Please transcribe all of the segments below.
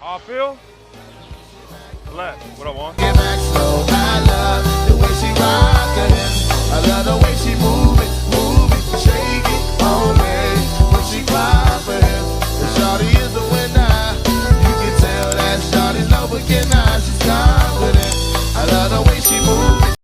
How I feel? Left. What I want? Get back slow. I love the way she rock her hips. I love the way she move it, shake it on me. When she cry for him, the shawty is the winner. You can tell that shawty's no beginner. She's confident. I love the way she move it.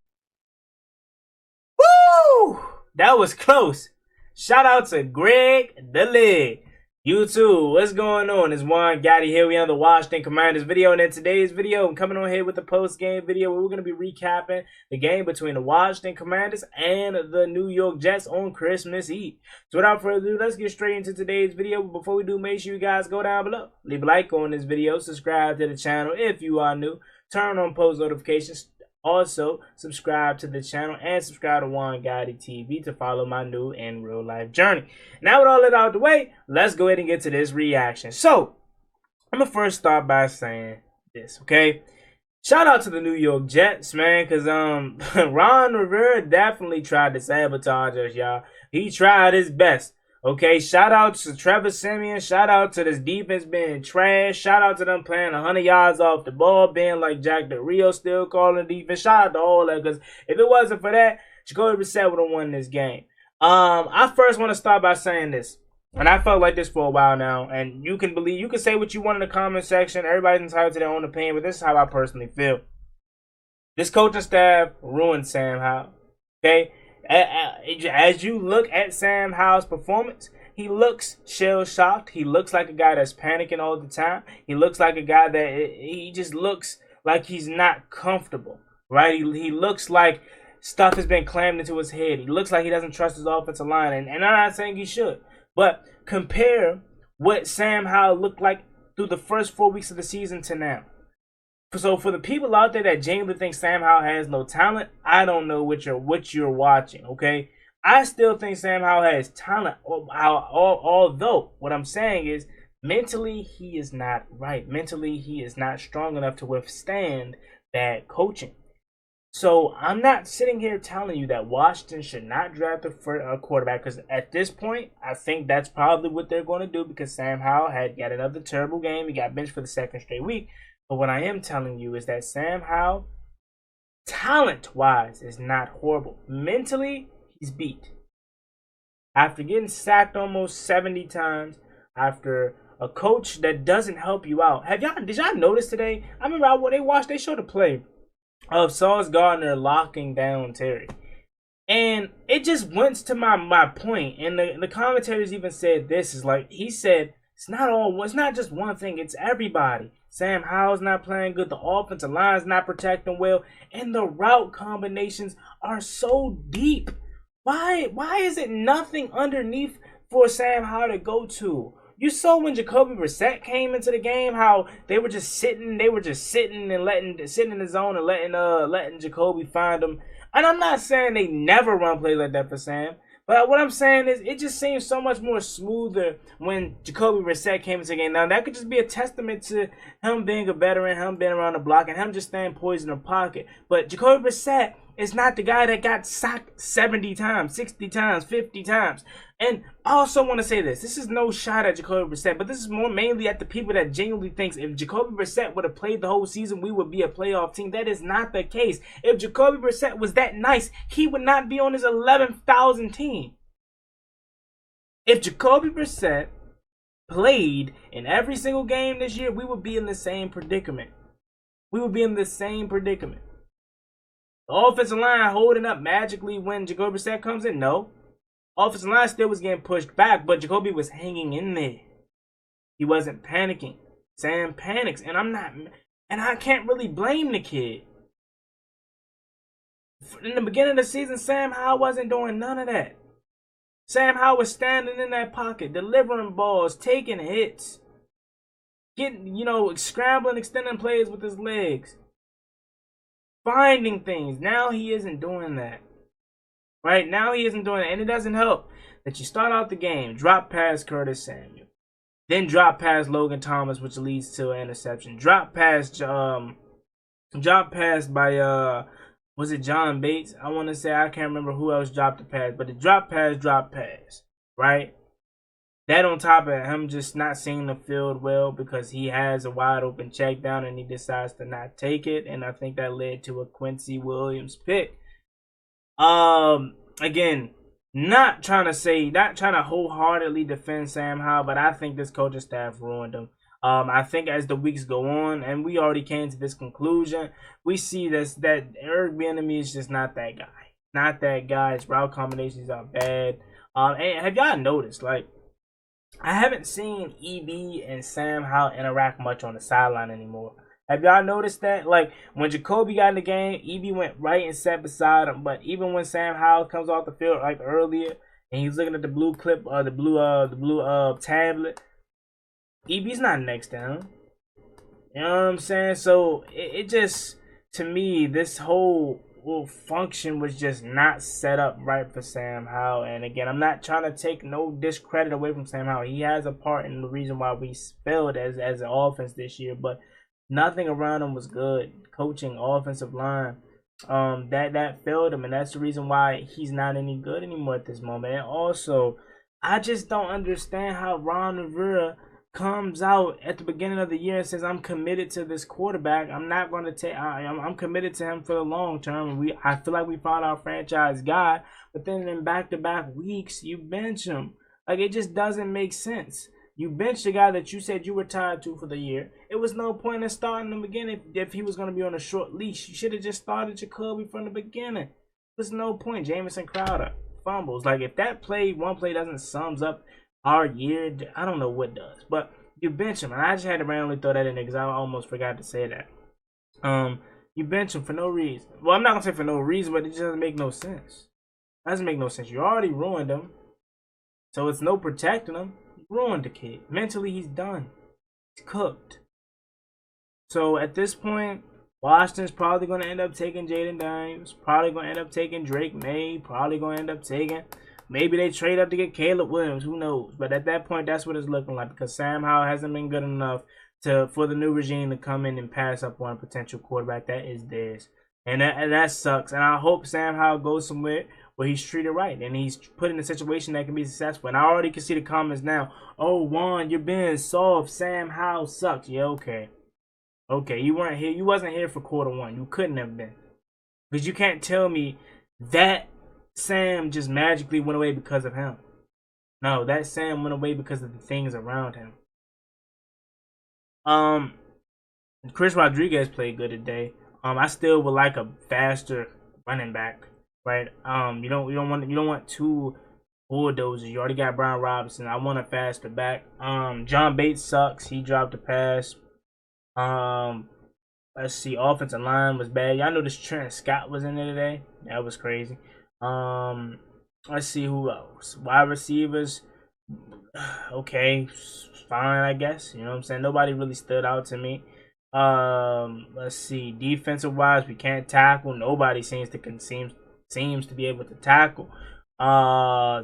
Woo! That was close. Shout out to Greg the Leg. YouTube, what's going on? It's Juan Gotti here. We on the Washington Commanders video, and in today's video, I'm coming on here with the post-game video where we're going to be recapping the game between the Washington Commanders and the New York Jets on Christmas Eve. So without further ado, let's get straight into today's video. But before we do, make sure you guys go down below, leave a like on this video, subscribe to the channel if you are new, turn on post notifications. Also, subscribe to the channel and subscribe to Juan Gotti TV to follow my new and real life journey. Now with all that out of the way, let's go ahead and get to this reaction. So, I'm going to first start by saying this, okay? Shout out to the New York Jets, man, because Ron Rivera definitely tried to sabotage us, y'all. He tried his best. Okay, shout out to Trevor Siemian. Shout out to this defense being trash. Shout out to them playing 100 yards off the ball, being like Jack Del Rio still calling defense. Shout out to all that, because if it wasn't for that, Jacoby Brissett would have won this game. I first want to start by saying this, and I felt like this for a while now, and you can say what you want in the comment section. Everybody's entitled to their own opinion, but this is how I personally feel. This coaching staff ruined Sam Howell. Okay? As you look at Sam Howell's performance, he looks shell-shocked. He looks like a guy that's panicking all the time. He looks like a guy that he just looks like he's not comfortable, right? He looks like stuff has been crammed into his head. He looks like he doesn't trust his offensive line, and I'm not saying he should, but compare what Sam Howell looked like through the first 4 weeks of the season to now. So for the people out there that genuinely think Sam Howell has no talent, I don't know what you're watching, okay? I still think Sam Howell has talent, although what I'm saying is mentally he is not right. Mentally he is not strong enough to withstand bad coaching. So I'm not sitting here telling you that Washington should not draft a quarterback, because at this point, I think that's probably what they're going to do, because Sam Howell had got another terrible game. He got benched for the second straight week. But what I am telling you is that Sam Howell, talent-wise, is not horrible. Mentally, he's beat. After getting sacked almost 70 times, after a coach that doesn't help you out. Did y'all notice today? I remember they showed a play of Sauce Gardner locking down Terry. And it just went to my point. And the commentators even said this, is like, he said, it's not just one thing, it's everybody. Sam Howell's not playing good, the offensive line's not protecting well, and the route combinations are so deep. Why is it nothing underneath for Sam Howell to go to? You saw when Jacoby Brissett came into the game how they were just sitting and sitting in the zone and letting Jacoby find them. And I'm not saying they never run plays like that for Sam, but what I'm saying is it just seems so much more smoother when Jacoby Brissett came into the game. Now, that could just be a testament to him being a veteran, him being around the block, and him just staying poised in the pocket. But Jacoby Brissett is not the guy that got sacked 70 times, 60 times, 50 times. And I also want to say this. This is no shot at Jacoby Brissett, but this is more mainly at the people that genuinely thinks if Jacoby Brissett would have played the whole season, we would be a playoff team. That is not the case. If Jacoby Brissett was that nice, he would not be on his 11,000 team. If Jacoby Brissett played in every single game this year, we would be in the same predicament. We would be in the same predicament. The offensive line holding up magically when Jacoby Brissett comes in? No. Offensive line still was getting pushed back, but Jacoby was hanging in there. He wasn't panicking. Sam panics, and I can't really blame the kid. In the beginning of the season, Sam Howell wasn't doing none of that. Sam Howell was standing in that pocket, delivering balls, taking hits, scrambling, extending plays with his legs, finding things. Now he isn't doing that. Right now he isn't doing it, and it doesn't help that you start out the game, drop past Curtis Samuel, then drop past Logan Thomas, which leads to an interception. Drop past by was it John Bates? I want to say, I can't remember who else dropped the pass, but the drop pass, right? That on top of him just not seeing the field well because he has a wide open check down and he decides to not take it. And I think that led to a Quincy Williams pick. Again, not trying to wholeheartedly defend Sam Howell, but I think this coaching staff ruined him. I think as the weeks go on, and we already came to this conclusion, we see that Eric Bieniemy is just not that guy. Not that guy. His route combinations are bad. And have y'all noticed, like, I haven't seen EB and Sam Howell interact much on the sideline anymore. Have y'all noticed that? Like, when Jacoby got in the game, EB went right and sat beside him. But even when Sam Howell comes off the field, like earlier, and he's looking at the blue clip, the blue tablet, EB's not next to him. You know what I'm saying? So it just, to me, this whole function was just not set up right for Sam Howell. And again, I'm not trying to take no discredit away from Sam Howell. He has a part in the reason why we failed as an offense this year, but nothing around him was good. Coaching, offensive line, that failed him, and that's the reason why he's not any good anymore at this moment. And also, I just don't understand how Ron Rivera comes out at the beginning of the year and says, I'm committed to this quarterback. I'm not going to take. I'm committed to him for the long term. I feel like we found our franchise guy, but then in back-to-back weeks, you bench him. Like, it just doesn't make sense. You benched the guy that you said you were tied to for the year. It was no point in starting him again if he was going to be on a short leash. You should have just started Jacoby from the beginning. There's no point. Jamison Crowder fumbles. Like, if that one play doesn't sums up our year, I don't know what does. But you bench him, and I just had to randomly throw that in there because I almost forgot to say that. You bench him for no reason. Well, I'm not gonna say for no reason, but it just doesn't make no sense. It doesn't make no sense. You already ruined him, so it's no protecting him. You ruined the kid. Mentally, he's done. He's cooked. So at this point, Washington's probably gonna end up taking Jaden Daniels. Probably gonna end up taking Drake May. Probably gonna end up taking. Maybe they trade up to get Caleb Williams. Who knows? But at that point, that's what it's looking like because Sam Howell hasn't been good enough for the new regime to come in and pass up on a potential quarterback that is theirs. And that sucks. And I hope Sam Howell goes somewhere where he's treated right and he's put in a situation that can be successful. And I already can see the comments now. Oh, Juan, you're being soft. Sam Howell sucks. Yeah, okay. Okay, you weren't here. You wasn't here for quarter one. You couldn't have been. Because you can't tell me that Sam just magically went away because of him. No, that Sam went away because of the things around him. Chris Rodriguez played good today. I still would like a faster running back, right? You don't want two bulldozers. You already got Brian Robinson. I want a faster back. John Bates sucks. He dropped a pass. Let's see. Offensive line was bad. Y'all know this Trent Scott was in there today. That was crazy. Let's see who else. Wide receivers. Okay, fine, I guess. You know what I'm saying? Nobody really stood out to me. Let's see. Defensive wise, we can't tackle. Nobody seems to be able to tackle.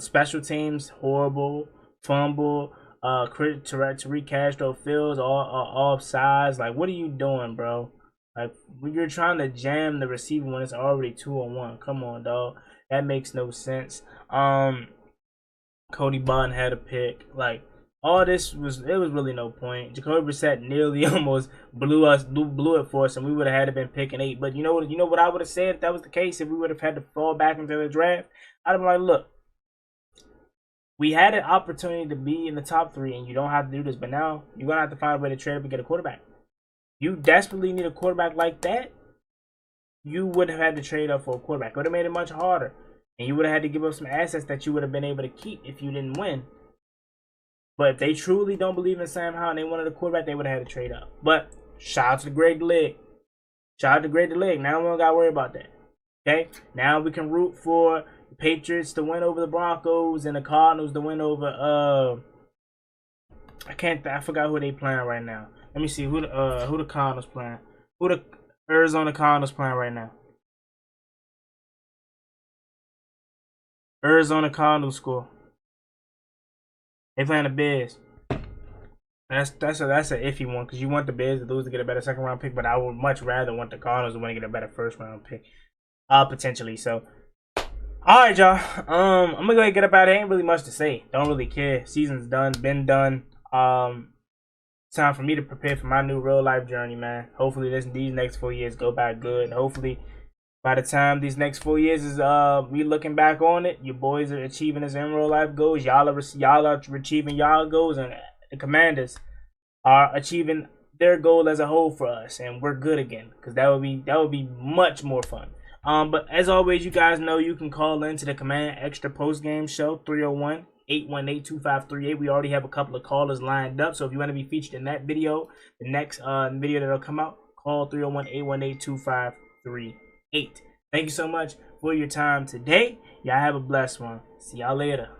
Special teams, horrible. Fumble. Tariq Castro Fields all offsides. Like, what are you doing, bro? Like, you're trying to jam the receiver when it's already 2-on-1. Come on, dog. That makes no sense. Cody Bond had a pick. Like, all this was really no point. Jacoby Brissett nearly almost blew it for us, and we would have had to been picking 8. But you know what I would have said if that was the case, if we would have had to fall back into the draft, I'd have been like, look, we had an opportunity to be in the top 3, and you don't have to do this, but now you're gonna have to find a way to trade up and get a quarterback. You desperately need a quarterback like that. You would have had to trade up for a quarterback. It would have made it much harder. And you would have had to give up some assets that you would have been able to keep if you didn't win. But if they truly don't believe in Sam Howell and they wanted a quarterback, they would have had to trade up. But shout out to Greg DeLeg. Shout out to Greg DeLeg. Now we don't got to worry about that. Okay? Now we can root for the Patriots to win over the Broncos and the Cardinals to win over I forgot who they playing right now. Let me see who the Cardinals playing. Who the Arizona Cardinals playing right now? Arizona Cardinals score. They playing the Bears. That's an iffy one because you want the Bears to lose to get a better second round pick, but I would much rather want the Cardinals to win to get a better first round pick, potentially. So, All right, y'all. I'm gonna go ahead and get up out of here. Ain't really much to say. Don't really care. Season's done. Been done. Time for me to prepare for my new real life journey, man. Hopefully, these next 4 years go by good. Hopefully, by the time these next 4 years is we looking back on it, your boys are achieving his in real life goals. Y'all are achieving y'all goals, and the commanders are achieving their goal as a whole for us, and we're good again. Because that would be much more fun. But as always, you guys know you can call into the Command Extra Post Game Show 301-818-2538. We already have a couple of callers lined up, so if you want to be featured in that video, the next video that'll come out, call 301-818-2538. Thank you so much for your time today. Y'all have a blessed one. See y'all later.